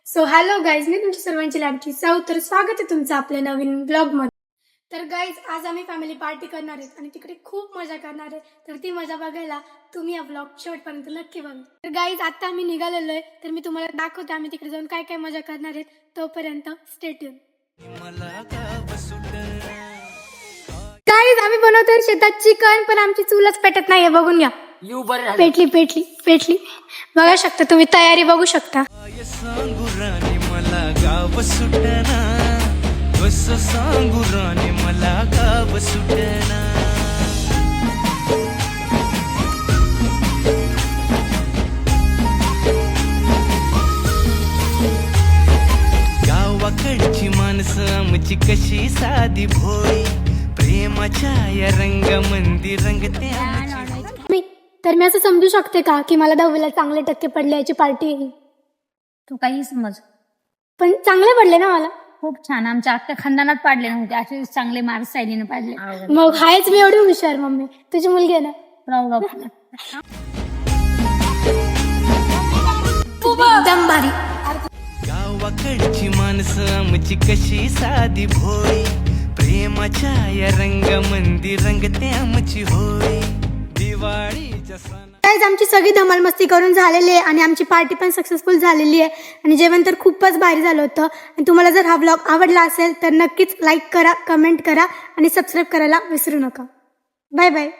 So hello guys, मी तुमच्या सर्वांची लाडकी साऊ. तर स्वागत आहे तुमचं आपल्या नवीन ब्लॉगमध्ये. तर गाईज, आज आम्ही फॅमिली पार्टी करणार आहेत आणि तिकडे खूप मजा करणार आहे. तर ती मजा बघायला तुम्ही हा ब्लॉग शेवटपर्यंत नक्की बघा. तर गाईज, आता आम्ही निघालेलो आहे. तर मी तुम्हाला दाखवते आम्ही तिकडे जाऊन काय काय मजा करणार आहेत. तोपर्यंत स्टे ट्यून. गाईज, आम्ही बनवतोय शेतात चिकन, पण आमची चूलच पेटत नाहीये. बघून घ्या. पेटली पेटली पेटली बघा शकता तुम्ही, तयारी बघू शकता. सांगू राणी मला गाव सुटना, कसं सांगू राणी मला गाव सुटना. गावाकडची माणसं आमची कशी साधी भोळी, प्रेमाच्या या रंगामंदी रंगते आमची. तर मी असं समजू शकते का की मला 10वीला चांगले टक्के पडले याची पार्टी आहे. तू काही समज. पण चांगले पडले ना मला. खूप छान. आमच्या अख्ख्या खानदानात पाडले नव्हते असे चांगले मार्क्स सायलीने पाडले. मग हायच मी एवढी हुशार. मम्मी तुझी मुलगी आहे ना. Proud of. एकदम भारी. गावाकडची माणसं आमची कशी साधी भोळी, प्रेमाच्या या रंगामंदी रंगते आमची होळी. दिवाळीच्या सण गाईज, आमची सगळी धमाल मस्ती करून झालेली आहे आणि आमची पार्टी पण सक्सेसफुल झालेली आहे आणि जेवण तर खूपच भारी झालं होतं. आणि तुम्हाला जर हा ब्लॉग आवडला असेल तर नक्कीच लाईक करा, कमेंट करा आणि सबस्क्राईब करायला विसरू नका. Bye bye.